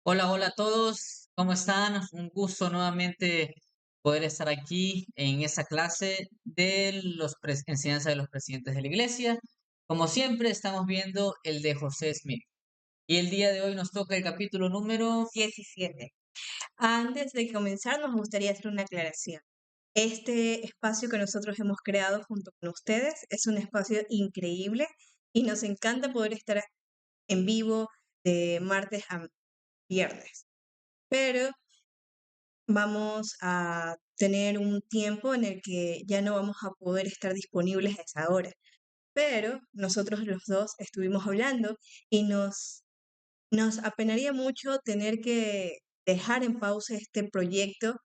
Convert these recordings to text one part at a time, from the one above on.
Hola, hola a todos, ¿cómo están? Un gusto nuevamente poder estar aquí en esa clase de enseñanza de los presidentes de la iglesia. Como siempre, estamos viendo el de José Smith. Y el día de hoy nos toca el capítulo número 17. Antes de comenzar, nos gustaría hacer una aclaración. Este espacio que nosotros hemos creado junto con ustedes es un espacio increíble y nos encanta poder estar en vivo de martes a viernes. Pero vamos a tener un tiempo en el que ya no vamos a poder estar disponibles a esa hora. Pero nosotros los dos estuvimos hablando y nos apenaría mucho tener que dejar en pausa este proyecto,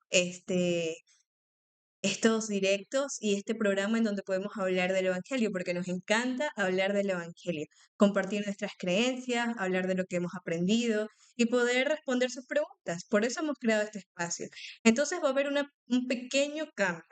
estos directos y este programa en donde podemos hablar del Evangelio, porque nos encanta hablar del Evangelio, compartir nuestras creencias, hablar de lo que hemos aprendido y poder responder sus preguntas. Por eso hemos creado este espacio. Entonces va a haber un pequeño cambio.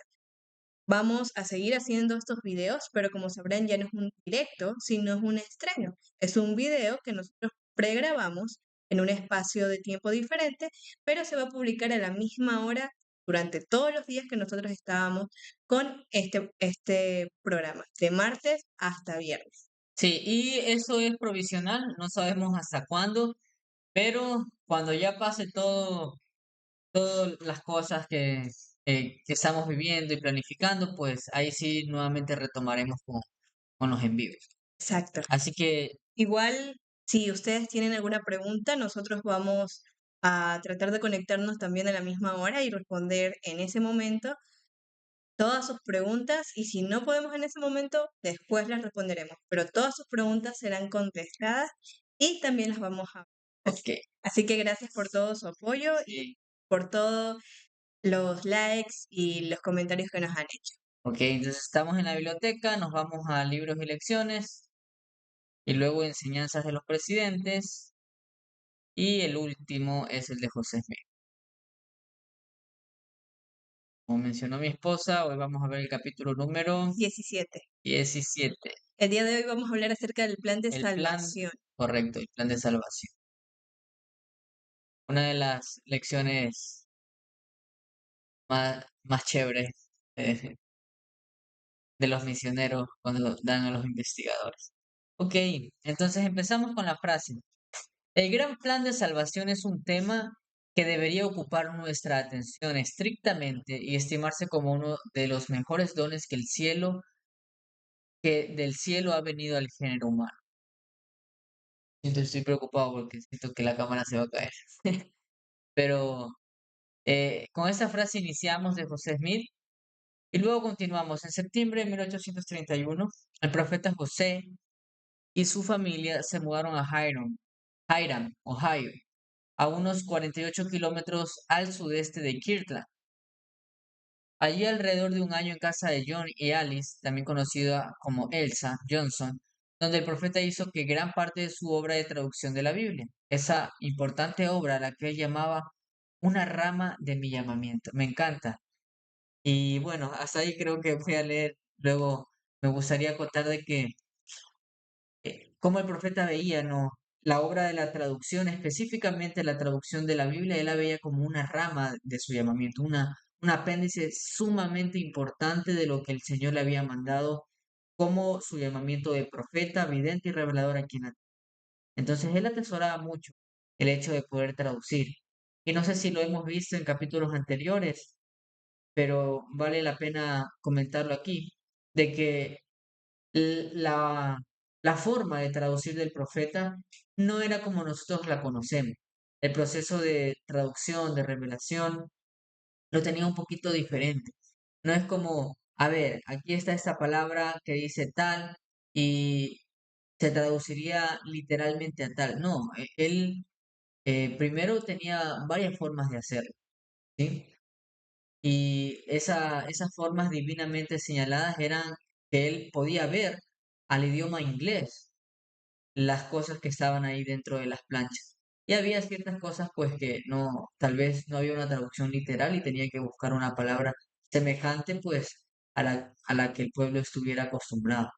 Vamos a seguir haciendo estos videos, pero como sabrán ya no es un directo, sino es un estreno. Es un video que nosotros pregrabamos en un espacio de tiempo diferente, pero se va a publicar a la misma hora durante todos los días que nosotros estábamos con este programa, de martes hasta viernes. Sí, y eso es provisional, no sabemos hasta cuándo, pero cuando ya pase todas las cosas que estamos viviendo y planificando, pues ahí sí nuevamente retomaremos con los envíos. Exacto. Así que Igual, si ustedes tienen alguna pregunta, nosotros vamos a tratar de conectarnos también a la misma hora y responder en ese momento todas sus preguntas y si no podemos en ese momento, después las responderemos, pero todas sus preguntas serán contestadas y también las vamos a... ok, Así que gracias por todo su apoyo y sí. por todos los likes y los comentarios que nos han hecho. Ok, entonces estamos en la biblioteca, nos vamos a libros y lecciones, y luego enseñanzas de los presidentes, y el último es el de José Smith. Como mencionó mi esposa, hoy vamos a ver el capítulo número 17. 17, El día de hoy vamos a hablar acerca del plan de el plan salvación. correcto, el plan de salvación. Una de las lecciones más chéveres eh, de los misioneros cuando dan a los investigadores. Ok, entonces empezamos con la frase. El gran plan de salvación es un tema que debería ocupar nuestra atención estrictamente y estimarse como uno de los mejores dones que del cielo ha venido al género humano. Estoy preocupado porque siento que la cámara se va a caer. Pero con esta frase iniciamos de José Smith y luego continuamos. En septiembre de 1831, el profeta José y su familia se mudaron a Hiram, Ohio, a unos 48 kilómetros al sudeste de Kirtland. Allí alrededor de un año en casa de John y Alice, también conocida como Elsa Johnson, donde el profeta hizo que gran parte de su obra de traducción de la Biblia, esa importante obra a la que él llamaba una rama de mi llamamiento. Me encanta. Y bueno, hasta ahí creo que voy a leer. Luego me gustaría contar de que cómo el profeta veía, ¿no? La obra de la traducción, específicamente la traducción de la Biblia, él la veía como una rama de su llamamiento, un apéndice sumamente importante de lo que el Señor le había mandado como su llamamiento de profeta, vidente y revelador aquí en la tierra. Entonces él atesoraba mucho el hecho de poder traducir. Y no sé si lo hemos visto en capítulos anteriores, pero vale la pena comentarlo aquí, de que la, la forma de traducir del profeta no era como nosotros la conocemos. El proceso de traducción, de revelación, lo tenía un poquito diferente. No es como, a ver, aquí está esta palabra que dice tal y se traduciría literalmente a tal. No, él primero tenía varias formas de hacerlo, ¿sí? Y esas formas divinamente señaladas eran que él podía ver al idioma inglés las cosas que estaban ahí dentro de las planchas. Y había ciertas cosas pues que no, tal vez no había una traducción literal y tenía que buscar una palabra semejante pues a la que el pueblo estuviera acostumbrado.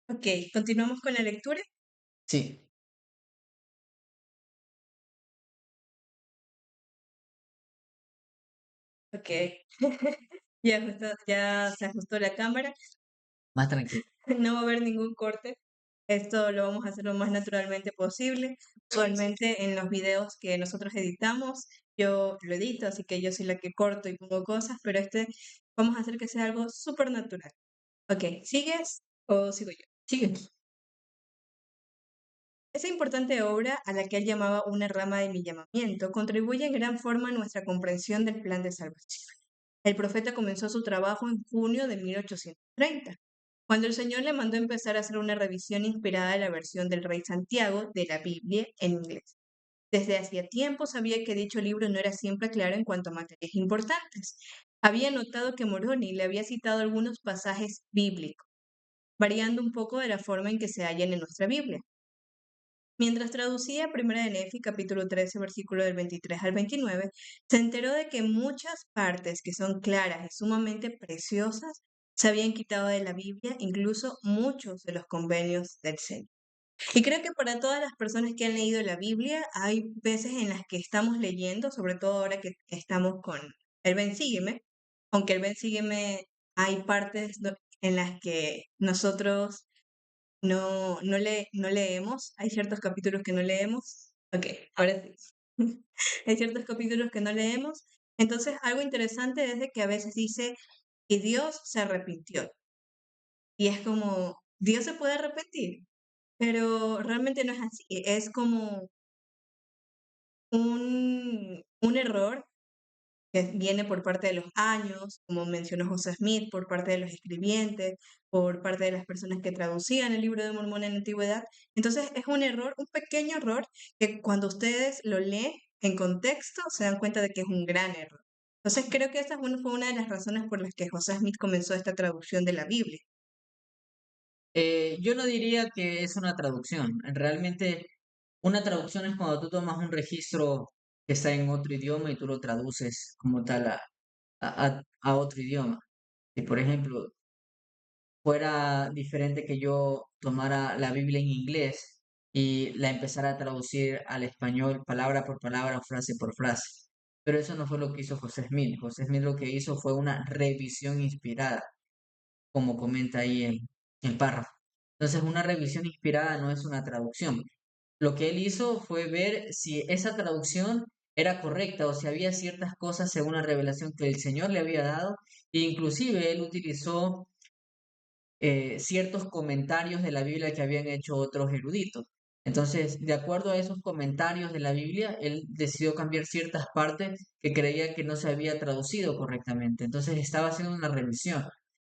Ok, continuamos con la lectura. Sí, Ok. Ya se ajustó la cámara. Más tranquilo. No va a haber ningún corte. Esto lo vamos a hacer lo más naturalmente posible. Usualmente en los videos que nosotros editamos, yo lo edito, así que yo soy la que corto y pongo cosas, pero vamos a hacer que sea algo súper natural. Ok, ¿sigues o sigo yo? Sigue. Esa importante obra, a la que él llamaba una rama de mi llamamiento, contribuye en gran forma a nuestra comprensión del plan de salvación. El profeta comenzó su trabajo en junio de 1830, cuando el Señor le mandó empezar a hacer una revisión inspirada de la versión del Rey Santiago de la Biblia en inglés. Desde hacía tiempo sabía que dicho libro no era siempre claro en cuanto a materias importantes. Había notado que Moroni le había citado algunos pasajes bíblicos, variando un poco de la forma en que se hallan en nuestra Biblia. Mientras traducía Primera de Nefi, capítulo 13, versículo del 23 al 29, se enteró de que muchas partes que son claras y sumamente preciosas se habían quitado de la Biblia, incluso muchos de los convenios del Señor. Y creo que para todas las personas que han leído la Biblia, hay veces en las que estamos leyendo, sobre todo ahora que estamos con el Ven Sígueme, aunque el Ven Sígueme hay partes en las que nosotros no leemos, hay ciertos capítulos que no leemos. Ok, ahora sí. Hay ciertos capítulos que no leemos. Entonces, algo interesante es de que a veces dice, y Dios se arrepintió. Y es como, Dios se puede arrepentir, pero realmente no es así. Es como un error que viene por parte de los años, como mencionó José Smith, por parte de los escribientes, por parte de las personas que traducían el libro de Mormón en la antigüedad. Entonces es un error, un pequeño error, que cuando ustedes lo leen en contexto se dan cuenta de que es un gran error. Entonces creo que esa fue una de las razones por las que José Smith comenzó esta traducción de la Biblia. Yo no diría que es una traducción. Realmente, una traducción es cuando tú tomas un registro que está en otro idioma y tú lo traduces como tal a otro idioma. Y por ejemplo, fuera diferente que yo tomara la Biblia en inglés y la empezara a traducir al español palabra por palabra, frase por frase. Pero eso no fue lo que hizo José Smith. José Smith lo que hizo fue una revisión inspirada, como comenta ahí el párrafo. Entonces, una revisión inspirada no es una traducción. Lo que él hizo fue ver si esa traducción era correcta o si había ciertas cosas según la revelación que el Señor le había dado. E inclusive él utilizó ciertos comentarios de la Biblia que habían hecho otros eruditos. Entonces, de acuerdo a esos comentarios de la Biblia, él decidió cambiar ciertas partes que creía que no se había traducido correctamente. Entonces, estaba haciendo una revisión.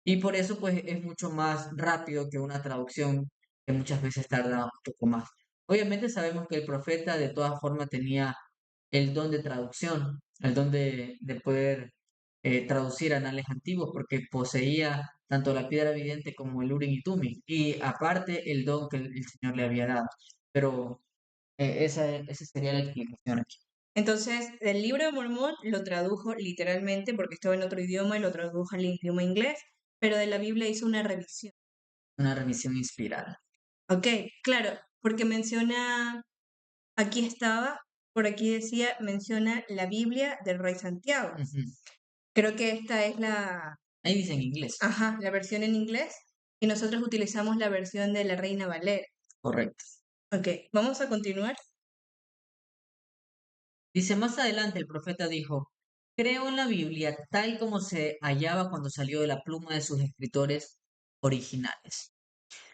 Y por eso, pues, es mucho más rápido que una traducción que muchas veces tarda un poco más. Obviamente sabemos que el profeta de todas formas tenía el don de traducción, el don de poder traducir anales antiguos, porque poseía tanto la piedra vidente como el Urim y Tumim, y aparte el don que el Señor le había dado. Pero esa sería la explicación aquí, Entonces, el libro de Mormón lo tradujo literalmente porque estaba en otro idioma y lo tradujo al idioma inglés, pero de la Biblia hizo una revisión. una remisión inspirada. Ok, claro, porque menciona, aquí estaba, por aquí decía, menciona la Biblia del Rey Santiago. Ujú. Creo que esta es Ahí dice en inglés, la versión en inglés y nosotros utilizamos la versión de la Reina Valera. correcto. Ok, vamos a continuar. Dice, más adelante el profeta dijo, creo en la Biblia tal como se hallaba cuando salió de la pluma de sus escritores originales.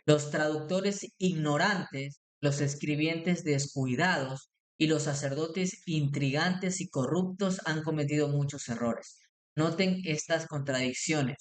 Los traductores ignorantes, los escribientes descuidados y los sacerdotes intrigantes y corruptos han cometido muchos errores. Noten estas contradicciones.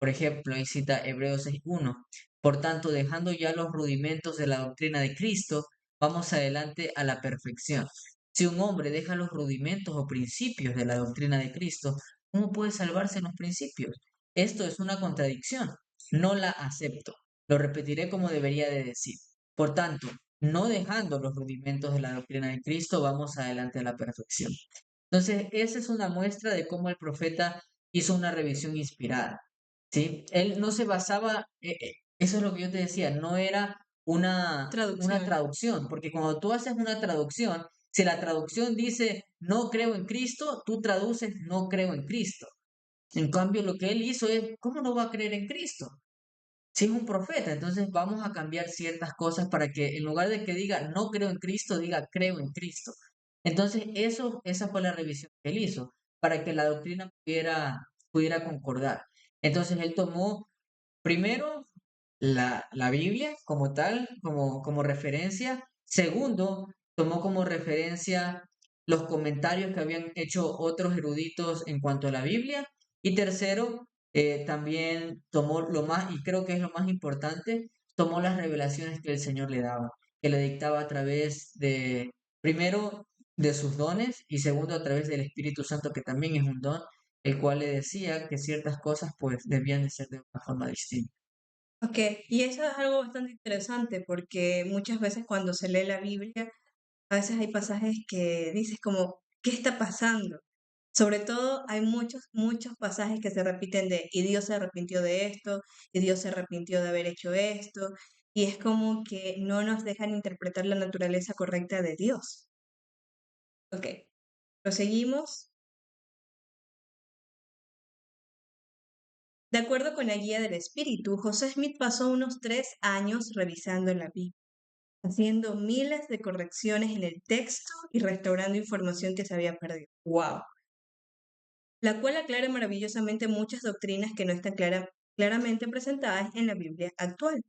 Por ejemplo, ahí cita Hebreos 6:1. Por tanto, dejando ya los rudimentos de la doctrina de Cristo, vamos adelante a la perfección. Si un hombre deja los rudimentos o principios de la doctrina de Cristo, ¿cómo puede salvarse en los principios? Esto es una contradicción. No la acepto. Lo repetiré como debería de decir. Por tanto, no dejando los rudimentos de la doctrina de Cristo, vamos adelante a la perfección. Entonces, esa es una muestra de cómo el profeta hizo una revisión inspirada, ¿sí? Él no se basaba, eso es lo que yo te decía, no era una Traducción. traducción, porque cuando tú haces una traducción, Si la traducción dice no creo en Cristo, tú traduces no creo en Cristo. En cambio, lo que él hizo es, ¿cómo no va a creer en Cristo? Si es un profeta, entonces vamos a cambiar ciertas cosas para que en lugar de que diga no creo en Cristo, diga creo en Cristo. Entonces, esa fue la revisión que él hizo, para que la doctrina pudiera concordar. Entonces, él tomó primero la Biblia como tal, como referencia. Segundo, tomó como referencia los comentarios que habían hecho otros eruditos en cuanto a la Biblia. Y tercero, también tomó lo más, y creo que es lo más importante, tomó las revelaciones que el Señor le daba, que le dictaba a través de, primero, de sus dones y segundo, a través del Espíritu Santo, que también es un don, el cual le decía que ciertas cosas pues debían de ser de una forma distinta. Ok, y eso es algo bastante interesante porque muchas veces cuando se lee la Biblia, a veces hay pasajes que dices como, ¿qué está pasando? Sobre todo hay muchos pasajes que se repiten de, y Dios se arrepintió de esto, y Dios se arrepintió de haber hecho esto, y es como que no nos dejan interpretar la naturaleza correcta de Dios. Ok, proseguimos. De acuerdo con la guía del Espíritu, José Smith pasó unos 3 años revisando la Biblia, haciendo miles de correcciones en el texto y restaurando información que se había perdido. ¡Wow! La cual aclara maravillosamente muchas doctrinas que no están claramente presentadas en la Biblia actual.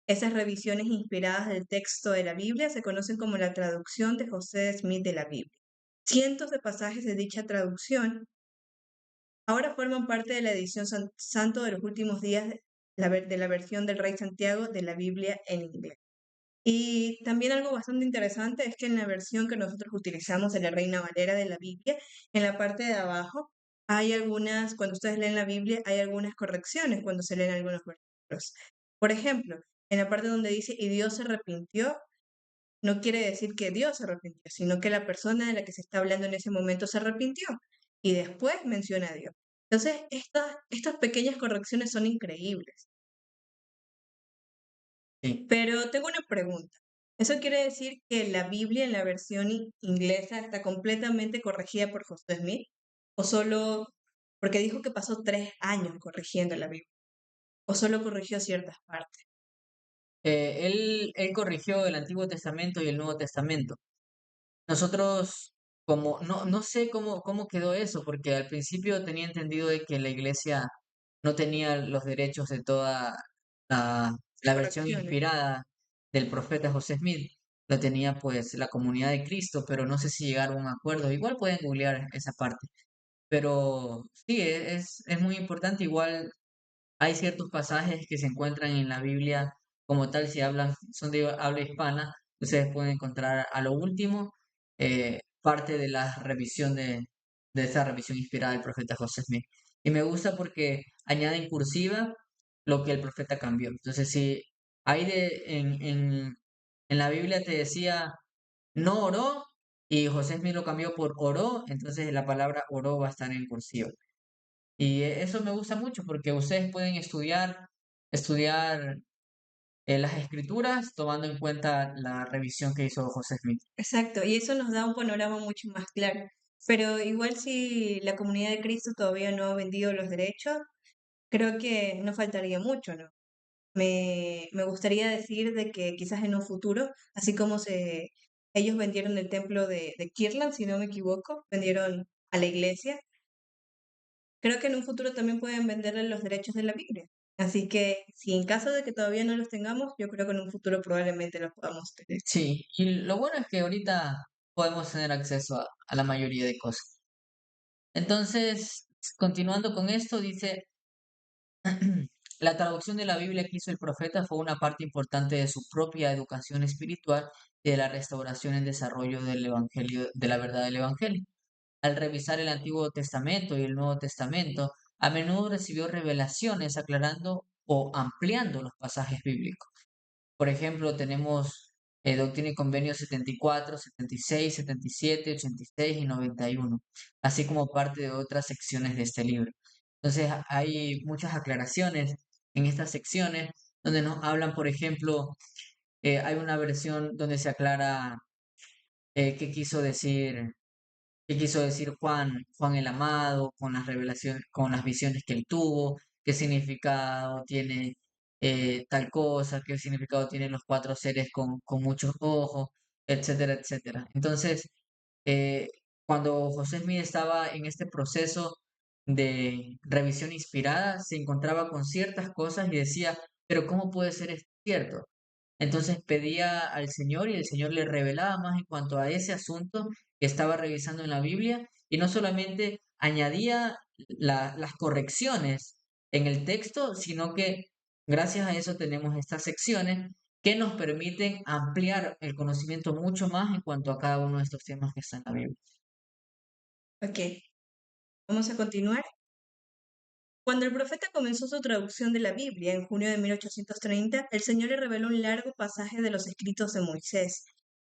Esas revisiones inspiradas del texto de la Biblia se conocen como la traducción de José Smith de la Biblia. Cientos de pasajes de dicha traducción ahora forman parte de la edición santo de los últimos días de la versión del Rey Santiago de la Biblia en inglés. Y también algo bastante interesante es que en la versión que nosotros utilizamos de la Reina Valera de la Biblia, en la parte de abajo hay algunas, cuando ustedes leen la Biblia, hay algunas correcciones cuando se leen algunos versículos. Por ejemplo, en la parte donde dice, y Dios se arrepintió, no quiere decir que Dios se arrepintió, sino que la persona de la que se está hablando en ese momento se arrepintió. Y después menciona a Dios. Entonces, estas pequeñas correcciones son increíbles. Sí. Pero tengo una pregunta. ¿Eso quiere decir que la Biblia en la versión inglesa está completamente corregida por José Smith? ¿O solo, porque dijo que pasó 3 años corrigiendo la Biblia? ¿O solo corrigió ciertas partes? Él corrigió el Antiguo Testamento y el Nuevo Testamento. Nosotros, como, no sé cómo quedó eso, porque al principio tenía entendido de que la iglesia no tenía los derechos de toda Las la versión correcciones. inspirada del profeta José Smith. Lo tenía pues la comunidad de Cristo, pero no sé si llegaron a un acuerdo. Igual pueden googlear esa parte. Pero sí, es muy importante. Igual hay ciertos pasajes que se encuentran en la Biblia como tal, si son de habla hispana, ustedes pueden encontrar a lo último parte de la revisión de esa revisión inspirada del profeta José Smith. Y me gusta porque añade en cursiva lo que el profeta cambió. Entonces, si hay en la Biblia te decía no oró y José Smith lo cambió por oró, entonces la palabra oró va a estar en cursiva. Y eso me gusta mucho porque ustedes pueden estudiar las escrituras tomando en cuenta la revisión que hizo José Smith. Exacto, y eso nos da un panorama mucho más claro. Pero igual si la comunidad de Cristo todavía no ha vendido los derechos, creo que no faltaría mucho, ¿no? Me gustaría decir de que quizás en un futuro, así como ellos vendieron el templo de Kirtland, si no me equivoco, vendieron a la iglesia, creo que en un futuro también pueden venderle los derechos de la Biblia. Así que si en caso de que todavía no los tengamos, yo creo que en un futuro probablemente los podamos tener. Sí, y lo bueno es que ahorita podemos tener acceso a la mayoría de cosas. Entonces, continuando con esto, dice, la traducción de la Biblia que hizo el profeta fue una parte importante de su propia educación espiritual y de la restauración en desarrollo del Evangelio, de la verdad del Evangelio. Al revisar el Antiguo Testamento y el Nuevo Testamento, a menudo recibió revelaciones aclarando o ampliando los pasajes bíblicos. Por ejemplo, tenemos Doctrina y Convenios 74, 76, 77, 86 y 91, así como parte de otras secciones de este libro. Entonces, hay muchas aclaraciones en estas secciones donde nos hablan, por ejemplo, hay una versión donde se aclara qué quiso decir, qué quiso decir Juan el Amado, con las revelaciones, con las visiones que él tuvo, qué significado tiene tal cosa, qué significado tienen los cuatro seres con muchos ojos, etcétera, etcétera. Entonces, eh, cuando José Smith estaba en este proceso de revisión inspirada, se encontraba con ciertas cosas y decía, pero ¿cómo puede ser esto cierto? Entonces pedía al Señor y el Señor le revelaba más en cuanto a ese asunto que estaba revisando en la Biblia y no solamente añadía las correcciones en el texto, sino que gracias a eso tenemos estas secciones que nos permiten ampliar el conocimiento mucho más en cuanto a cada uno de estos temas que están en la Biblia. Ok, vamos a continuar. Cuando el profeta comenzó su traducción de la Biblia en junio de 1830, el Señor le reveló un largo pasaje de los escritos de Moisés.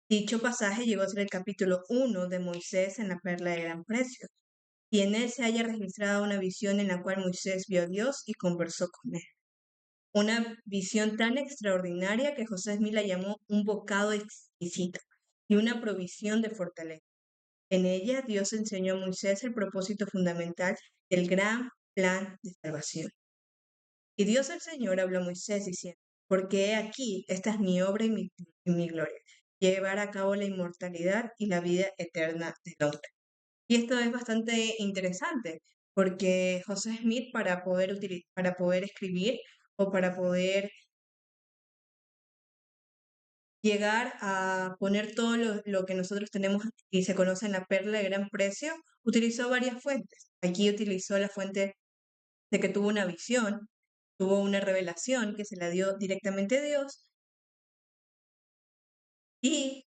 Dicho pasaje llegó a ser el capítulo 1 de Moisés en la Perla de Gran Precio, y en él se halla registrada una visión en la cual Moisés vio a Dios y conversó con él. Una visión tan extraordinaria que José Smith la llamó un bocado exquisito y una provisión de fortaleza. En ella, Dios enseñó a Moisés el propósito fundamental del gran plan de salvación. Y Dios el Señor habló a Moisés diciendo, porque he aquí, esta es mi obra y mi gloria, llevar a cabo la inmortalidad y la vida eterna del hombre. Y esto es bastante interesante, porque José Smith para poder escribir o para poder llegar a poner todo lo que nosotros tenemos y se conoce en la perla de gran precio, utilizó varias fuentes. Aquí utilizó la fuente de que tuvo una visión, tuvo una revelación que se la dio directamente Dios, y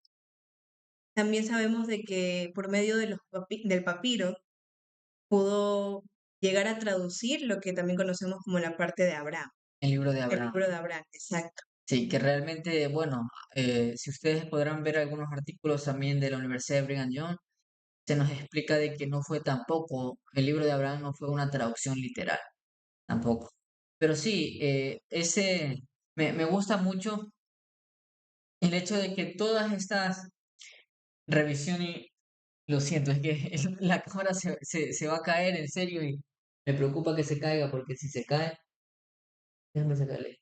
también sabemos de que por medio de del papiro pudo llegar a traducir lo que también conocemos como la parte de Abraham, El libro de el Abraham. libro de Abraham, exacto. Sí, que realmente, bueno, si ustedes podrán ver algunos artículos también de la Universidad de Brigham Young, se nos explica de que no fue tampoco, el libro de Abraham no fue una traducción literal, tampoco. Pero sí, me gusta mucho el hecho de que todas estas revisiones, lo siento, es que la cámara se va a caer en serio y me preocupa que se caiga porque si se cae, déjame sacarle.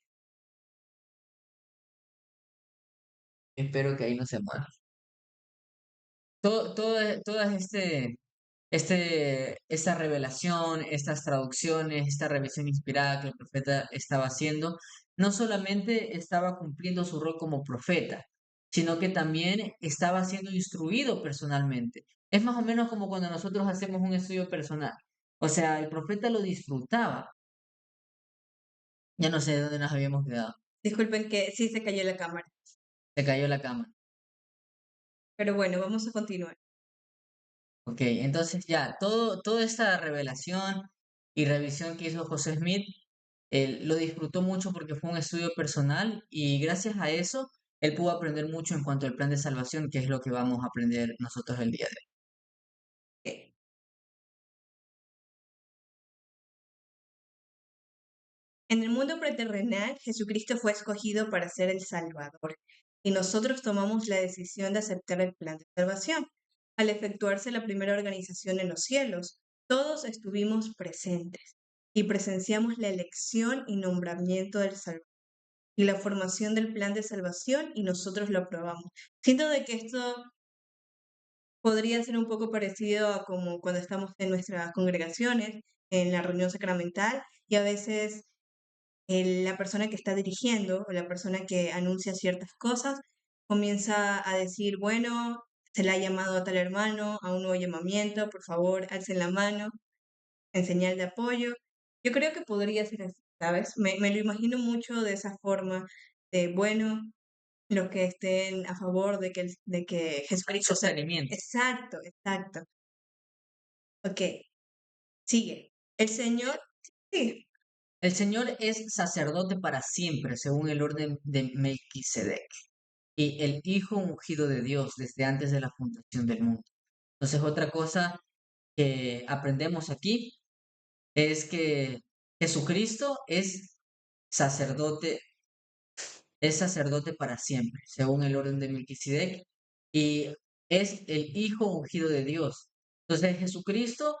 Espero que ahí no se mueva. Todas esta revelación, estas traducciones, esta revisión inspirada que el profeta estaba haciendo, no solamente estaba cumpliendo su rol como profeta, sino que también estaba siendo instruido personalmente. Es más o menos como cuando nosotros hacemos un estudio personal. O sea, el profeta lo disfrutaba. Ya no sé de dónde nos habíamos quedado. Disculpen que sí se cayó la cámara, Se cayó la cámara. pero bueno, vamos a continuar. Ok, entonces ya, toda esta revelación y revisión que hizo José Smith, él lo disfrutó mucho porque fue un estudio personal y gracias a eso él pudo aprender mucho en cuanto al plan de salvación, que es lo que vamos a aprender nosotros el día de hoy. Ok. En el mundo preterrenal, Jesucristo fue escogido para ser el Salvador, y nosotros tomamos la decisión de aceptar el plan de salvación. Al efectuarse la primera organización en los cielos, todos estuvimos presentes y presenciamos la elección y nombramiento del Salvador y la formación del plan de salvación y nosotros lo aprobamos. Siento de que esto podría ser un poco parecido a como cuando estamos en nuestras congregaciones, en la reunión sacramental, y a veces la persona que está dirigiendo o la persona que anuncia ciertas cosas comienza a decir, bueno, se le ha llamado a tal hermano a un nuevo llamamiento, por favor, alcen la mano en señal de apoyo. Yo creo que podría ser así, ¿sabes? Me lo imagino mucho de esa forma de, bueno, los que estén a favor de que, de que Jesucristo sea... Sostenimiento. Exacto, exacto. Ok, sigue. El Señor, sí, El Señor es sacerdote para siempre, según el orden de Melquisedec, y el Hijo ungido de Dios desde antes de la fundación del mundo. Entonces, otra cosa que aprendemos aquí es que Jesucristo sacerdote, es sacerdote para siempre, según el orden de Melquisedec. Y es el Hijo ungido de Dios. Entonces Jesucristo,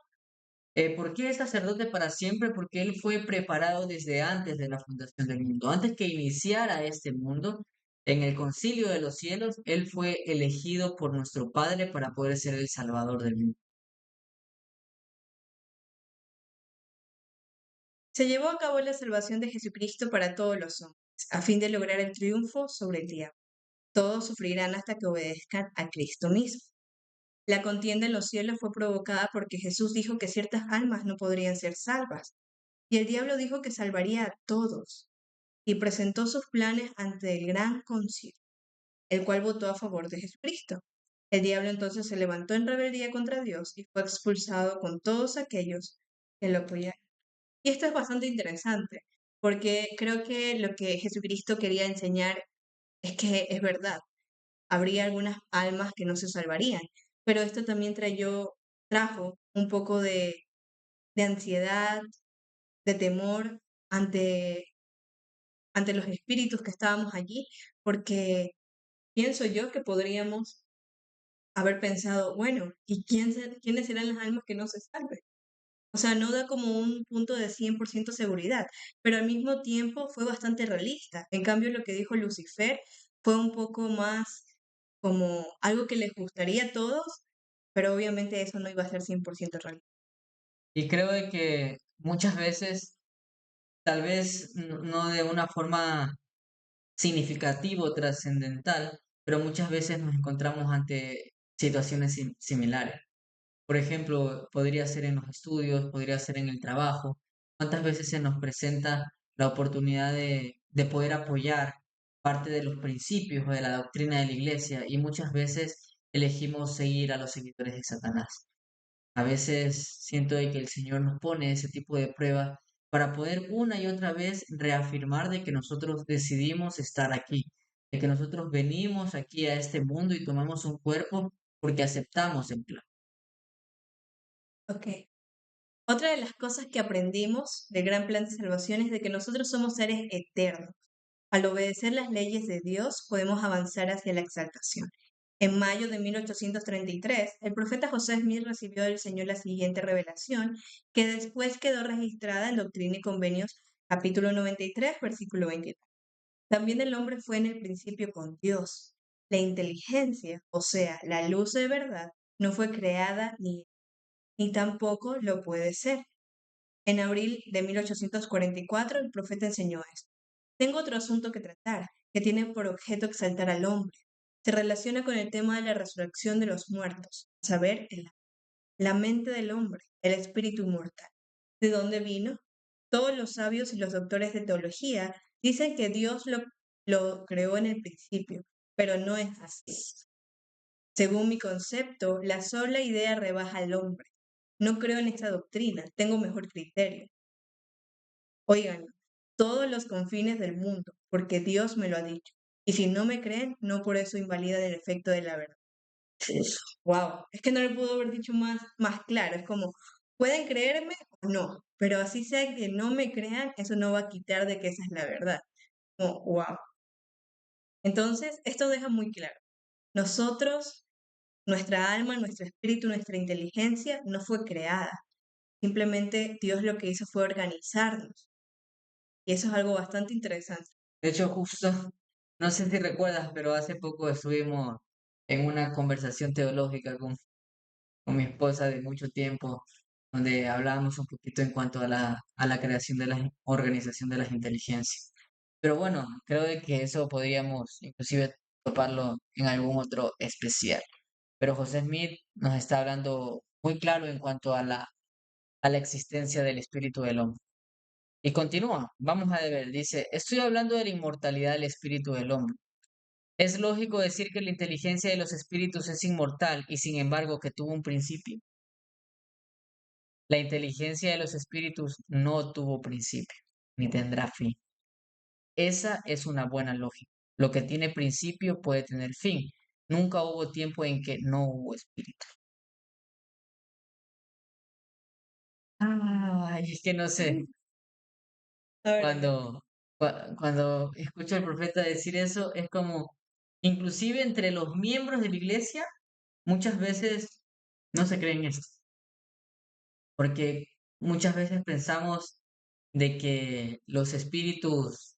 ¿por qué es sacerdote para siempre? Porque Él fue preparado desde antes de la fundación del mundo. Antes que iniciara este mundo, en el concilio de los cielos, Él fue elegido por nuestro Padre para poder ser el Salvador del mundo. Se llevó a cabo la salvación de Jesucristo para todos los hombres, a fin de lograr el triunfo sobre el diablo. Todos sufrirán hasta que obedezcan a Cristo mismo. La contienda en los cielos fue provocada porque Jesús dijo que ciertas almas no podrían ser salvas, y el diablo dijo que salvaría a todos, y presentó sus planes ante el gran concilio, el cual votó a favor de Jesucristo. El diablo entonces se levantó en rebeldía contra Dios y fue expulsado con todos aquellos que lo apoyaron. Y esto es bastante interesante, porque creo que lo que Jesucristo quería enseñar es que es verdad, habría algunas almas que no se salvarían, pero esto también trajo un poco de ansiedad, de temor ante, ante los espíritus que estábamos allí, porque pienso yo que podríamos haber pensado, bueno, ¿y quiénes serán las almas que no se salven? O sea, no da como un punto de 100% seguridad, pero al mismo tiempo fue bastante realista. En cambio, lo que dijo Lucifer fue un poco más como algo que les gustaría a todos, pero obviamente eso no iba a ser 100% real. Y creo de que muchas veces, tal vez no de una forma significativa o trascendental, pero muchas veces nos encontramos ante situaciones similares. Por ejemplo, podría ser en los estudios, podría ser en el trabajo. ¿Cuántas veces se nos presenta la oportunidad de poder apoyar parte de los principios o de la doctrina de la iglesia y muchas veces elegimos seguir a los seguidores de Satanás? A veces siento de que el Señor nos pone ese tipo de pruebas para poder una y otra vez reafirmar de que nosotros decidimos estar aquí, de que nosotros venimos aquí a este mundo y tomamos un cuerpo porque aceptamos el plan. Ok. Otra de las cosas que aprendimos del gran plan de salvación es de que nosotros somos seres eternos. Al obedecer las leyes de Dios, podemos avanzar hacia la exaltación. En mayo de 1833, el profeta José Smith recibió del Señor la siguiente revelación, que después quedó registrada en Doctrina y Convenios, capítulo 93, versículo 23. También el hombre fue en el principio con Dios. La inteligencia, o sea, la luz de verdad, no fue creada ni tampoco lo puede ser. En abril de 1844, el profeta enseñó esto. Tengo otro asunto que tratar, que tiene por objeto exaltar al hombre. Se relaciona con el tema de la resurrección de los muertos, a saber, la mente del hombre, el espíritu inmortal. ¿De dónde vino? Todos los sabios y los doctores de teología dicen que Dios lo creó en el principio, pero no es así. Según mi concepto, la sola idea rebaja al hombre. No creo en esta doctrina, tengo mejor criterio. Oigan, todos los confines del mundo, porque Dios me lo ha dicho. Y si no me creen, no por eso invalidan el efecto de la verdad. Wow, es que no le puedo haber dicho más claro. Es como, pueden creerme o no, pero así sea que no me crean, eso no va a quitar de que esa es la verdad. Como, wow. Entonces, esto deja muy claro. Nosotros, nuestra alma, nuestro espíritu, nuestra inteligencia no fue creada. Simplemente Dios lo que hizo fue organizarnos. Y eso es algo bastante interesante. De hecho, justo, no sé si recuerdas, pero hace poco estuvimos en una conversación teológica con mi esposa de mucho tiempo, donde hablábamos un poquito en cuanto a la creación de la organización de las inteligencias. Pero bueno, creo de que eso podríamos inclusive toparlo en algún otro especial. Pero José Smith nos está hablando muy claro en cuanto a la existencia del espíritu del hombre. Y continúa, vamos a ver, dice, estoy hablando de la inmortalidad del espíritu del hombre. Es lógico decir que la inteligencia de los espíritus es inmortal y sin embargo que tuvo un principio. La inteligencia de los espíritus no tuvo principio, ni tendrá fin. Esa es una buena lógica. Lo que tiene principio puede tener fin. Nunca hubo tiempo en que no hubo espíritu. Ay, es que no sé, A ver. cuando escucho al profeta decir eso, es como, inclusive entre los miembros de la iglesia, muchas veces no se creen esto, porque muchas veces pensamos de que los espíritus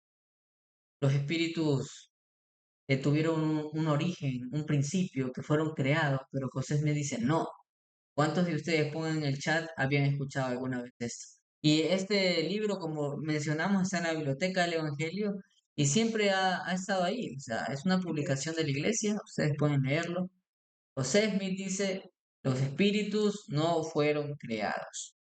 tuvieron un origen, un principio, que fueron creados, pero José me dice, no. ¿Cuántos de ustedes pongan en el chat habían escuchado alguna vez esto? Y este libro, como mencionamos, está en la Biblioteca del Evangelio y siempre ha estado ahí. O sea, es una publicación de la iglesia, ustedes pueden leerlo. José Smith dice, los espíritus no fueron creados.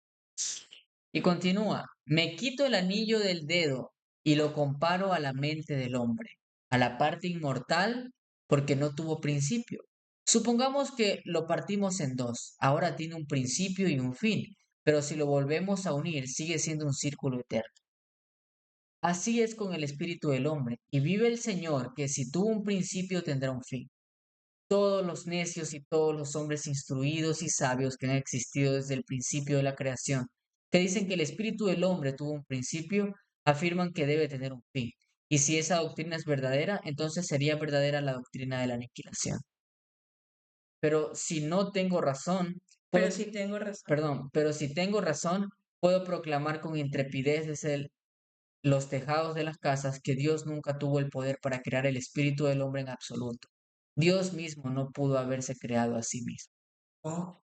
Y continúa, me quito el anillo del dedo y lo comparo a la mente del hombre, a la parte inmortal, porque no tuvo principio. Supongamos que lo partimos en dos, ahora tiene un principio y un fin, pero si lo volvemos a unir, sigue siendo un círculo eterno. Así es con el espíritu del hombre, y vive el Señor, que si tuvo un principio tendrá un fin. Todos los necios y todos los hombres instruidos y sabios que han existido desde el principio de la creación, que dicen que el espíritu del hombre tuvo un principio, afirman que debe tener un fin. Y si esa doctrina es verdadera, entonces sería verdadera la doctrina de la aniquilación. Pero si no tengo razón, Pero puedo, sí tengo razón. perdón, pero si tengo razón, puedo proclamar con intrepidez desde los tejados de las casas que Dios nunca tuvo el poder para crear el espíritu del hombre en absoluto. Dios mismo no pudo haberse creado a sí mismo. Oh.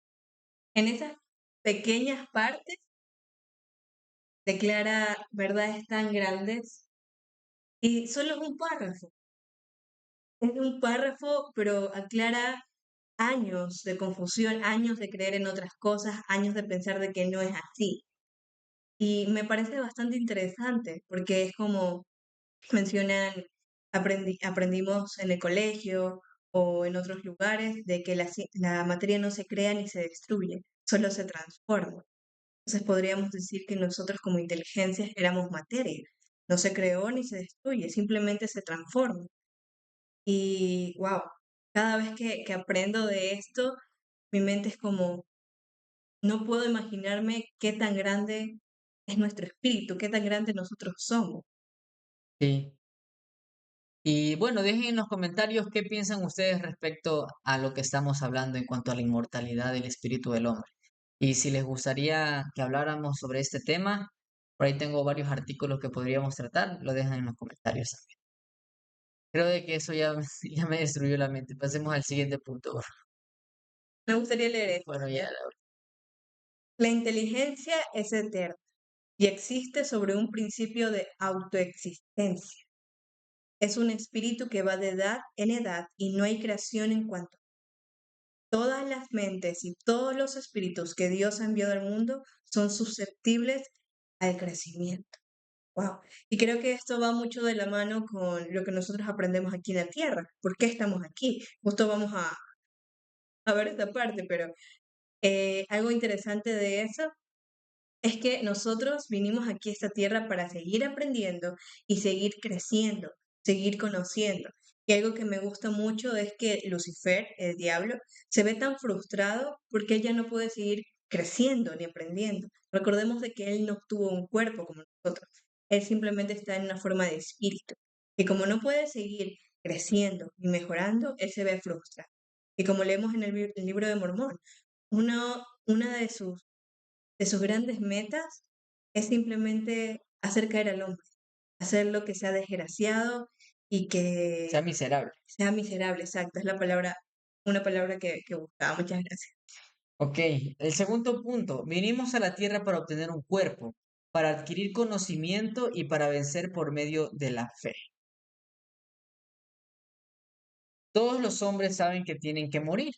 En esas pequeñas partes declara verdades tan grandes y solo es un párrafo. Es un párrafo, pero aclara años de confusión, años de creer en otras cosas, años de pensar de que no es así. Y me parece bastante interesante porque es como mencionan, aprendimos en el colegio o en otros lugares de que la materia no se crea ni se destruye, solo se transforma. Entonces podríamos decir que nosotros como inteligencias éramos materia. No se creó ni se destruye, simplemente se transforma. Y wow, cada vez que aprendo de esto, mi mente es como, no puedo imaginarme qué tan grande es nuestro espíritu, qué tan grande nosotros somos. Sí. Y bueno, dejen en los comentarios qué piensan ustedes respecto a lo que estamos hablando en cuanto a la inmortalidad del espíritu del hombre. Y si les gustaría que habláramos sobre este tema, por ahí tengo varios artículos que podríamos tratar, lo dejan en los comentarios también. Creo de que eso ya, ya me destruyó la mente. Pasemos al siguiente punto. Me gustaría leer esto, Bueno, ya, ¿ya? La inteligencia es eterna y existe sobre un principio de autoexistencia. Es un espíritu que va de edad en edad y no hay creación en cuanto. Todas las mentes y todos los espíritus que Dios ha enviado al mundo son susceptibles al crecimiento. Wow. Y creo que esto va mucho de la mano con lo que nosotros aprendemos aquí en la Tierra. ¿Por qué estamos aquí? Justo vamos a ver esta parte, pero algo interesante de eso es que nosotros vinimos aquí a esta tierra para seguir aprendiendo y seguir creciendo, seguir conociendo. Y algo que me gusta mucho es que Lucifer, el diablo, se ve tan frustrado porque él ya no puede seguir creciendo ni aprendiendo. Recordemos de que él no tuvo un cuerpo como nosotros. Él simplemente está en una forma de espíritu. Y como no puede seguir creciendo y mejorando, él se ve frustrado. Y como leemos en el libro de Mormón, una de sus grandes metas es simplemente hacer caer al hombre, hacer lo que sea desgraciado y sea que miserable. sea miserable, exacto, es la palabra, una palabra que buscaba. Muchas gracias. Ok, el segundo punto. Vinimos a la tierra para obtener un cuerpo, para adquirir conocimiento y para vencer por medio de la fe. Todos los hombres saben que tienen que morir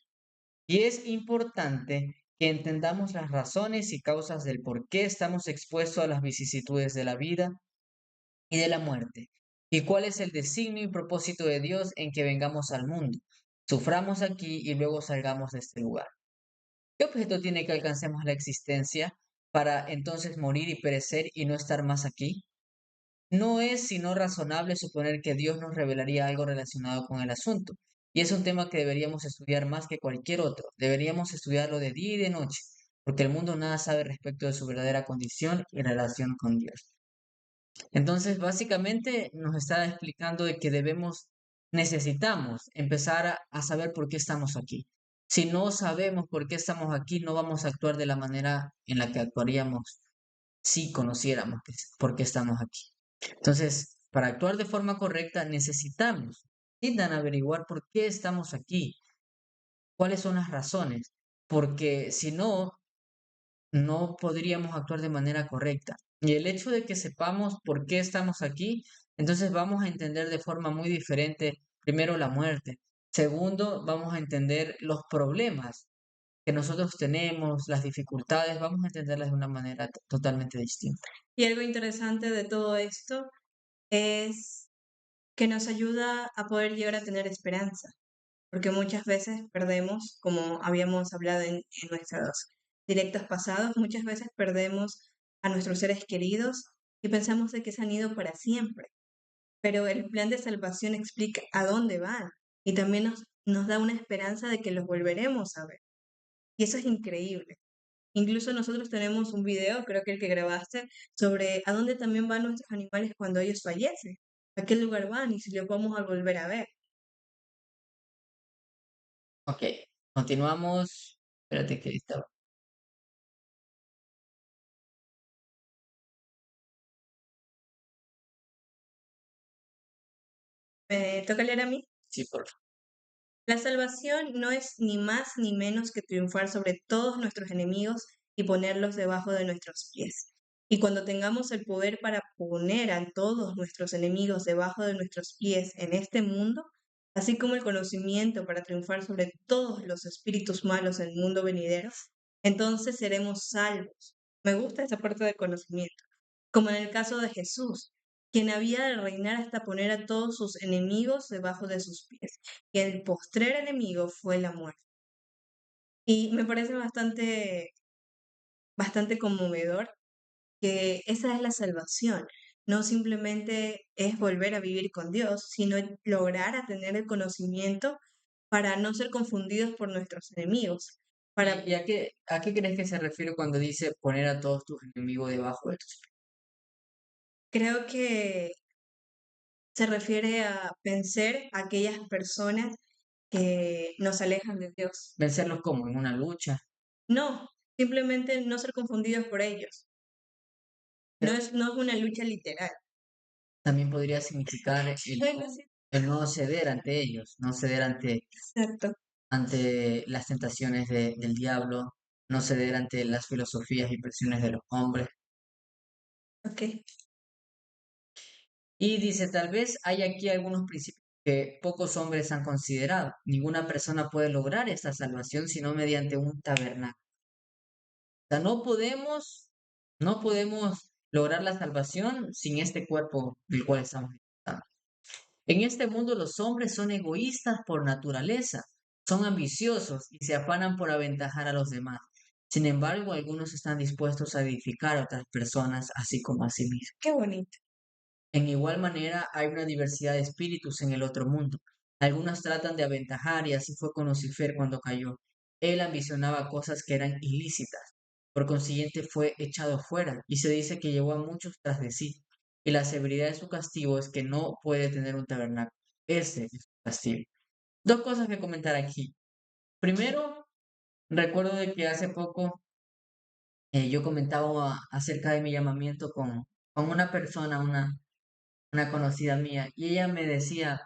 y es importante que entendamos las razones y causas del por qué estamos expuestos a las vicisitudes de la vida y de la muerte y cuál es el designio y propósito de Dios en que vengamos al mundo, suframos aquí y luego salgamos de este lugar. ¿Qué objeto tiene que alcancemos la existencia para entonces morir y perecer y no estar más aquí? No es sino razonable suponer que Dios nos revelaría algo relacionado con el asunto, y es un tema que deberíamos estudiar más que cualquier otro. Deberíamos estudiarlo de día y de noche, porque el mundo nada sabe respecto de su verdadera condición y relación con Dios. Entonces, básicamente nos está explicando de que necesitamos empezar a saber por qué estamos aquí. Si no sabemos por qué estamos aquí, no vamos a actuar de la manera en la que actuaríamos si conociéramos por qué estamos aquí. Entonces, para actuar de forma correcta necesitan averiguar por qué estamos aquí, cuáles son las razones, porque si no, no podríamos actuar de manera correcta. Y el hecho de que sepamos por qué estamos aquí, entonces vamos a entender de forma muy diferente, primero, la muerte. Segundo, vamos a entender los problemas que nosotros tenemos, las dificultades, vamos a entenderlas de una manera totalmente distinta. Y algo interesante de todo esto es que nos ayuda a poder llegar a tener esperanza, porque muchas veces perdemos, como habíamos hablado en nuestros directos pasados, muchas veces perdemos a nuestros seres queridos y pensamos de que se han ido para siempre, pero el plan de salvación explica a dónde van y también nos da una esperanza de que los volveremos a ver. Y eso es increíble. Incluso nosotros tenemos un video, creo que el que grabaste, sobre a dónde también van nuestros animales cuando ellos fallecen, a qué lugar van y si los vamos a volver a ver. Ok, continuamos. Espérate que estaba. ¿Me toca leer a mí? Sí, por favor. La salvación no es ni más ni menos que triunfar sobre todos nuestros enemigos y ponerlos debajo de nuestros pies. Y cuando tengamos el poder para poner a todos nuestros enemigos debajo de nuestros pies en este mundo, así como el conocimiento para triunfar sobre todos los espíritus malos en el mundo venidero, entonces seremos salvos. Me gusta esa parte del conocimiento, como en el caso de Jesús, quien había de reinar hasta poner a todos sus enemigos debajo de sus pies. Y el postrer enemigo fue la muerte. Y me parece bastante conmovedor que esa es la salvación. No simplemente es volver a vivir con Dios, sino lograr a tener el conocimiento para no ser confundidos por nuestros enemigos. Para, ¿Y a qué crees que se refiere cuando dice poner a todos tus enemigos debajo de tus pies? creo que se refiere a vencer a aquellas personas que nos alejan de Dios. Vencerlos como en una lucha. No, simplemente no ser confundidos por ellos. Pero No es una lucha literal. también podría significar Bueno, sí, el no ceder ante ellos, no ceder exacto. ante las tentaciones del diablo, no ceder ante las filosofías y presiones de los hombres. Ok. Y dice, tal vez hay aquí algunos principios que pocos hombres han considerado. Ninguna persona puede lograr esta salvación sino mediante un tabernáculo. O sea, no podemos lograr la salvación sin este cuerpo del cual estamos disfrutando. En este mundo los hombres son egoístas por naturaleza, son ambiciosos y se afanan por aventajar a los demás. Sin embargo, algunos están dispuestos a edificar a otras personas, así como a sí mismos. Qué bonito. En igual manera, hay una diversidad de espíritus en el otro mundo. Algunos tratan de aventajar y así fue con Lucifer cuando cayó. Él ambicionaba cosas que eran ilícitas. Por consiguiente, fue echado fuera y se dice que llevó a muchos tras de sí. Y la severidad de su castigo es que no puede tener un tabernáculo. Ese es su castigo. Dos cosas que comentar aquí. Primero, recuerdo de que hace poco yo comentaba acerca de mi llamamiento con una persona, una conocida mía, y ella me decía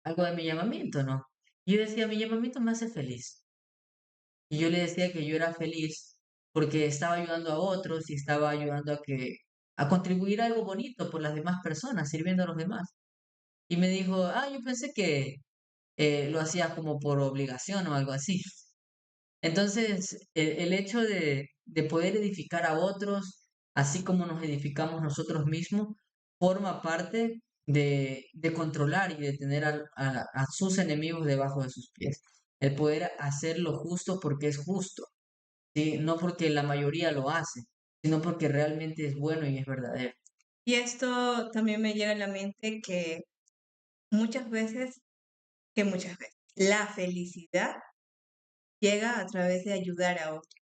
algo de mi llamamiento, ¿no? Y yo decía, mi llamamiento me hace feliz. Y yo le decía que yo era feliz porque estaba ayudando a otros y estaba ayudando a contribuir a algo bonito por las demás personas, sirviendo a los demás. Y me dijo, yo pensé que lo hacías como por obligación o algo así. Entonces, el hecho de poder edificar a otros, así como nos edificamos nosotros mismos, forma parte de controlar y de tener a sus enemigos debajo de sus pies. El poder hacer lo justo porque es justo, ¿sí? No porque la mayoría lo hace, sino porque realmente es bueno y es verdadero. Y esto también me llega a la mente que muchas veces, la felicidad llega a través de ayudar a otros.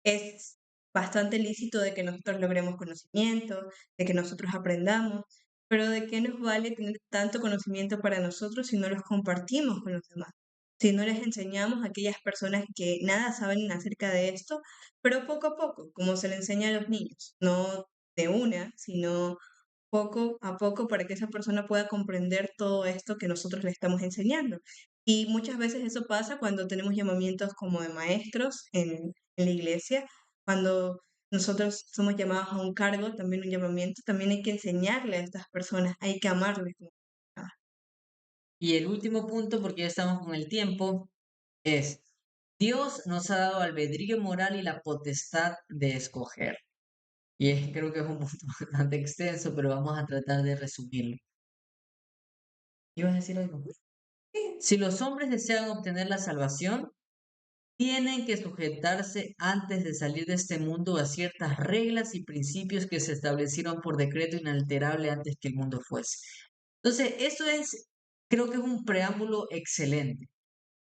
Es bastante lícito de que nosotros logremos conocimiento, de que nosotros aprendamos, pero ¿de qué nos vale tener tanto conocimiento para nosotros si no los compartimos con los demás? si no les enseñamos a aquellas personas que nada saben acerca de esto, pero poco a poco, como se le enseña a los niños, no de una, sino poco a poco para que esa persona pueda comprender todo esto que nosotros le estamos enseñando. Y muchas veces eso pasa cuando tenemos llamamientos como de maestros en la iglesia, cuando nosotros somos llamados a un cargo, también un llamamiento, también hay que enseñarle a estas personas, hay que amarles. Y el último punto, porque ya estamos con el tiempo, es, Dios nos ha dado albedrío moral y la potestad de escoger. Creo que es un punto bastante extenso, pero vamos a tratar de resumirlo. ¿Ibas a decir algo? Si los hombres desean obtener la salvación, tienen que sujetarse antes de salir de este mundo a ciertas reglas y principios que se establecieron por decreto inalterable antes que el mundo fuese. Entonces, creo que es un preámbulo excelente,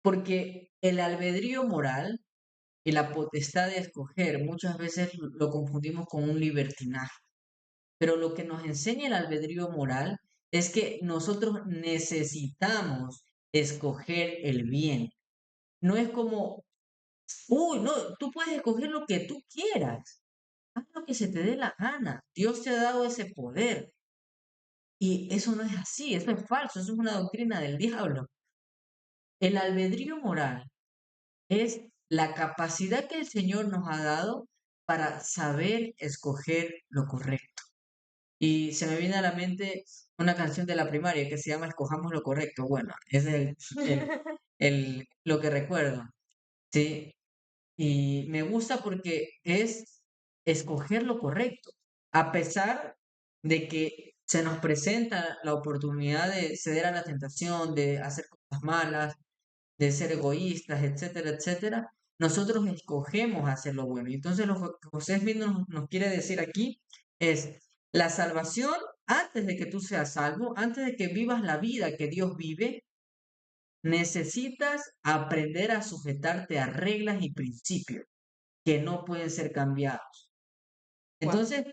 porque el albedrío moral y la potestad de escoger muchas veces lo confundimos con un libertinaje, pero lo que nos enseña el albedrío moral es que nosotros necesitamos escoger el bien. No es como, uy, no, tú puedes escoger lo que tú quieras. Haz lo que se te dé la gana. Dios te ha dado ese poder. Y eso no es así, eso es falso, eso es una doctrina del diablo. El albedrío moral es la capacidad que el Señor nos ha dado para saber escoger lo correcto. Y se me viene a la mente una canción de la primaria que se llama Escojamos lo correcto. Bueno, es lo que recuerdo, ¿sí? Y me gusta porque es escoger lo correcto, a pesar de que se nos presenta la oportunidad de ceder a la tentación, de hacer cosas malas, de ser egoístas, etcétera, etcétera, nosotros escogemos hacer lo bueno. Y entonces lo que José Smith nos quiere decir aquí es la salvación antes de que tú seas salvo, antes de que vivas la vida que Dios vive, necesitas aprender a sujetarte a reglas y principios que no pueden ser cambiados. Wow. Entonces,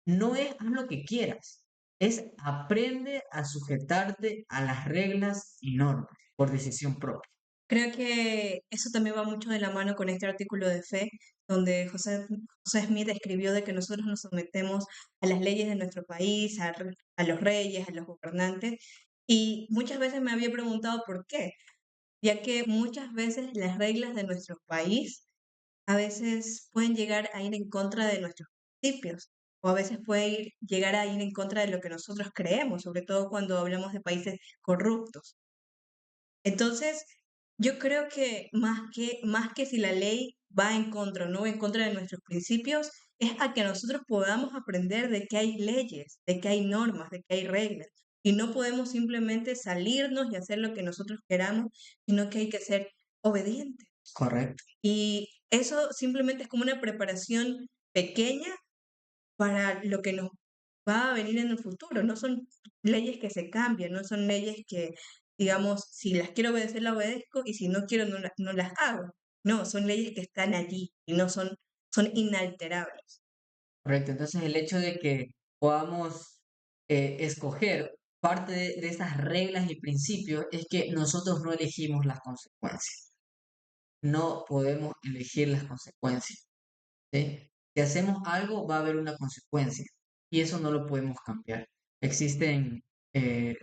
no es haz lo que quieras, es aprende a sujetarte a las reglas y normas por decisión propia. Creo que eso también va mucho de la mano con este artículo de fe, donde José Smith escribió de que nosotros nos sometemos a las leyes de nuestro país, a los reyes, a los gobernantes, y muchas veces me había preguntado por qué, ya que muchas veces las reglas de nuestro país a veces pueden llegar a ir en contra de nuestros principios, o a veces llegar a ir en contra de lo que nosotros creemos, sobre todo cuando hablamos de países corruptos. Entonces, yo creo que más que si la ley va en contra o no va en contra de nuestros principios, es a que nosotros podamos aprender de que hay leyes, de que hay normas, de que hay reglas. Y no podemos simplemente salirnos y hacer lo que nosotros queramos, sino que hay que ser obedientes. Correcto. Y eso simplemente es como una preparación pequeña para lo que nos va a venir en el futuro. No son leyes que se cambian, no son leyes que, digamos, si las quiero obedecer, las obedezco y si no quiero, no las hago. No, son leyes que están allí y son inalterables. Correcto. Entonces, el hecho de que podamos escoger parte de esas reglas y principios es que nosotros no elegimos las consecuencias. No podemos elegir las consecuencias. ¿Sí? Si hacemos algo, va a haber una consecuencia y eso no lo podemos cambiar. Existen eh,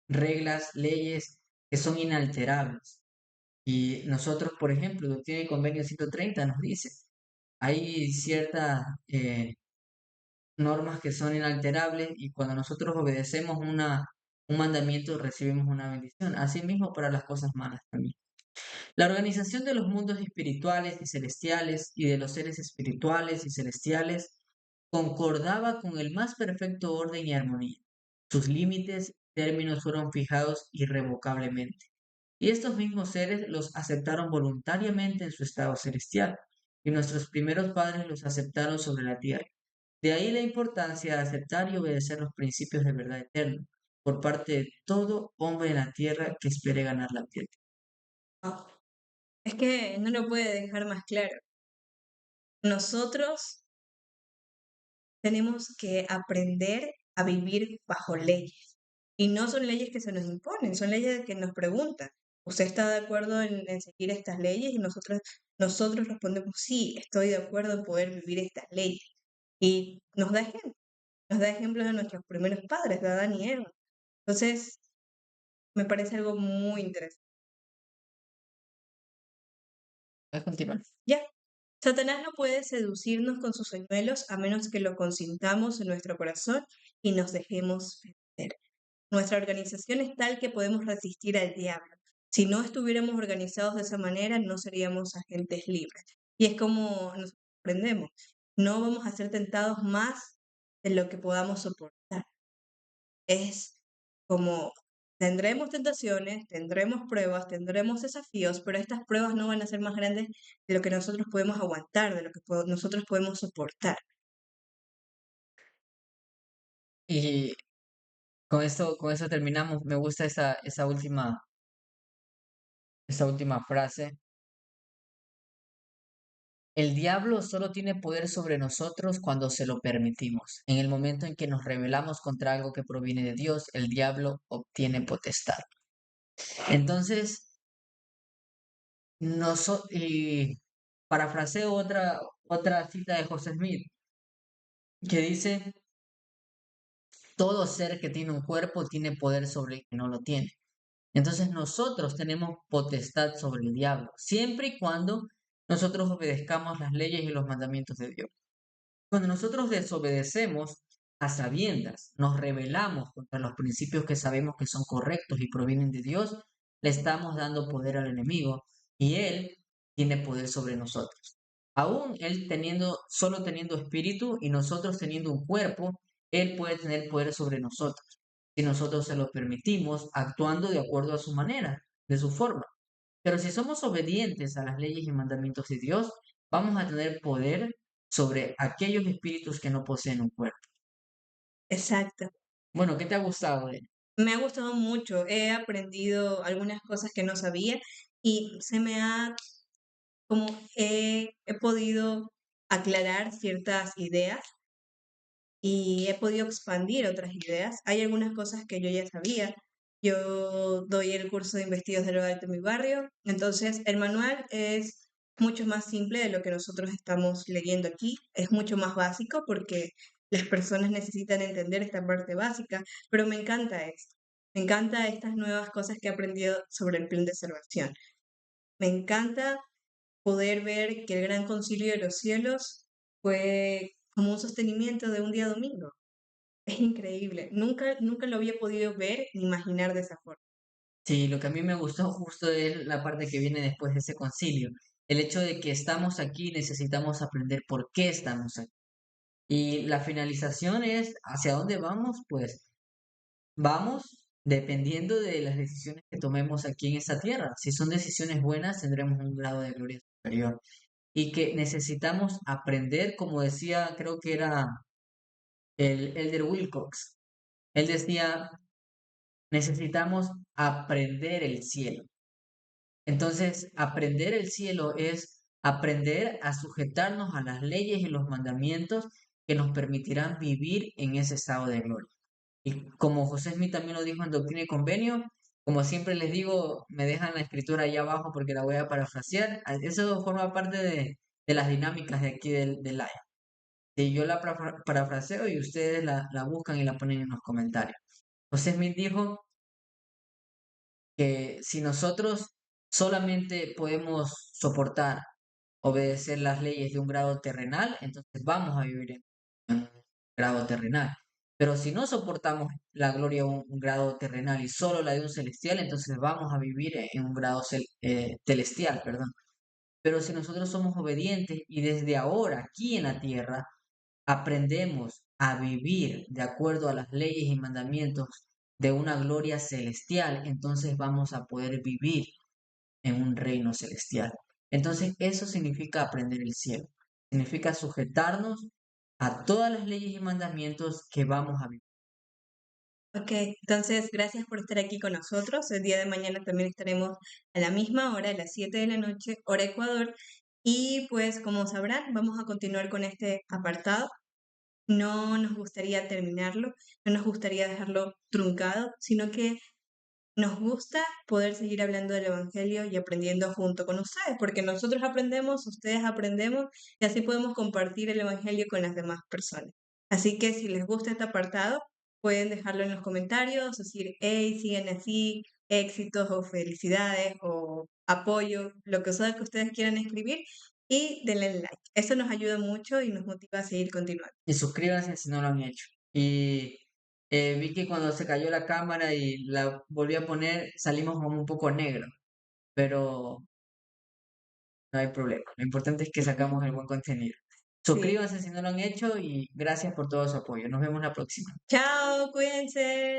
reglas, leyes que son inalterables y nosotros, por ejemplo, Doctrina y Convenio 130 nos dice, hay ciertas normas que son inalterables y cuando nosotros obedecemos un mandamiento recibimos una bendición. Asimismo para las cosas malas también. La organización de los mundos espirituales y celestiales y de los seres espirituales y celestiales concordaba con el más perfecto orden y armonía. Sus límites y términos fueron fijados irrevocablemente. Y estos mismos seres los aceptaron voluntariamente en su estado celestial, y nuestros primeros padres los aceptaron sobre la tierra. De ahí la importancia de aceptar y obedecer los principios de verdad eterna por parte de todo hombre en la tierra que espere ganar la tierra. Ah, es que no lo puede dejar más claro. Nosotros tenemos que aprender a vivir bajo leyes. Y no son leyes que se nos imponen, son leyes que nos preguntan. ¿Usted está de acuerdo en seguir estas leyes? Y nosotros respondemos, sí, estoy de acuerdo en poder vivir estas leyes. Y nos da ejemplos de nuestros primeros padres, de Adán y Eva. Entonces, me parece algo muy interesante. ¿Puedes continuar? Ya, Satanás no puede seducirnos con sus señuelos a menos que lo consintamos en nuestro corazón y nos dejemos vencer. Nuestra organización es tal que podemos resistir al diablo. Si no estuviéramos organizados de esa manera, no seríamos agentes libres. Y es como nos aprendemos. No vamos a ser tentados más de lo que podamos soportar. Es como tendremos tentaciones, tendremos pruebas, tendremos desafíos, pero estas pruebas no van a ser más grandes de lo que nosotros podemos aguantar, de lo que nosotros podemos soportar. Y con esto terminamos. Me gusta esa última frase. El diablo solo tiene poder sobre nosotros cuando se lo permitimos. En el momento en que nos rebelamos contra algo que proviene de Dios, el diablo obtiene potestad. Entonces, y parafraseo otra cita de José Smith que dice, todo ser que tiene un cuerpo tiene poder sobre el que no lo tiene. Entonces nosotros tenemos potestad sobre el diablo, siempre y cuando nosotros obedezcamos las leyes y los mandamientos de Dios. Cuando nosotros desobedecemos a sabiendas, nos rebelamos contra los principios que sabemos que son correctos y provienen de Dios, le estamos dando poder al enemigo y él tiene poder sobre nosotros. Aún él solo teniendo espíritu y nosotros teniendo un cuerpo, él puede tener poder sobre nosotros. Si nosotros se lo permitimos, actuando de acuerdo a su manera, de su forma. Pero si somos obedientes a las leyes y mandamientos de Dios, vamos a tener poder sobre aquellos espíritus que no poseen un cuerpo. Exacto. Bueno, ¿qué te ha gustado de él? Me ha gustado mucho. He aprendido algunas cosas que no sabía y como he podido aclarar ciertas ideas y he podido expandir otras ideas. Hay algunas cosas que yo ya sabía. Yo doy el curso de investigación de lo alto en mi barrio, entonces el manual es mucho más simple de lo que nosotros estamos leyendo aquí. Es mucho más básico porque las personas necesitan entender esta parte básica, pero me encanta esto. Me encanta estas nuevas cosas que he aprendido sobre el plan de salvación. Me encanta poder ver que el Gran Concilio de los Cielos fue como un sostenimiento de un día domingo. Es increíble. Nunca lo había podido ver ni imaginar de esa forma. Sí, lo que a mí me gustó justo es la parte que viene después de ese concilio. El hecho de que estamos aquí, necesitamos aprender por qué estamos aquí. Y la finalización es, ¿hacia dónde vamos? Pues vamos dependiendo de las decisiones que tomemos aquí en esta tierra. Si son decisiones buenas, tendremos un grado de gloria superior. Y que necesitamos aprender, como decía, creo que era el Elder Wilcox. Él decía, necesitamos aprender el cielo. Entonces, aprender el cielo es aprender a sujetarnos a las leyes y los mandamientos que nos permitirán vivir en ese estado de gloria. Y como José Smith también lo dijo en Doctrina y Convenio, como siempre les digo, me dejan la escritura ahí abajo porque la voy a parafrasear. Eso forma parte de las dinámicas de aquí del live. Si yo la parafraseo y ustedes la buscan y la ponen en los comentarios. José Smith dijo que si nosotros solamente podemos soportar obedecer las leyes de un grado terrenal, entonces vamos a vivir en un grado terrenal. Pero si no soportamos la gloria de un grado terrenal y solo la de un celestial, entonces vamos a vivir en un grado celestial, perdón. Pero si nosotros somos obedientes y desde ahora, aquí en la tierra, aprendemos a vivir de acuerdo a las leyes y mandamientos de una gloria celestial, entonces vamos a poder vivir en un reino celestial. Entonces, eso significa aprender el cielo. Significa sujetarnos a todas las leyes y mandamientos que vamos a vivir. Ok, entonces gracias por estar aquí con nosotros. El día de mañana también estaremos a la misma hora, a las 7 de la noche, hora Ecuador. Y pues como sabrán, vamos a continuar con este apartado. No nos gustaría terminarlo, no nos gustaría dejarlo truncado, sino que Nos gusta poder seguir hablando del Evangelio y aprendiendo junto con ustedes, porque nosotros aprendemos, ustedes aprendemos y así podemos compartir el Evangelio con las demás personas. Así que si les gusta este apartado, pueden dejarlo en los comentarios, decir, hey, siguen así, éxitos o felicidades o apoyo, lo que sea que ustedes quieran escribir y denle like. Eso nos ayuda mucho y nos motiva a seguir continuando. Y suscríbanse si no lo han hecho. Y vi que cuando se cayó la cámara y la volví a poner, salimos como un poco negro, pero no hay problema. Lo importante es que sacamos el buen contenido. Sí. Suscríbanse si no lo han hecho y gracias por todo su apoyo. Nos vemos la próxima. Chao, cuídense.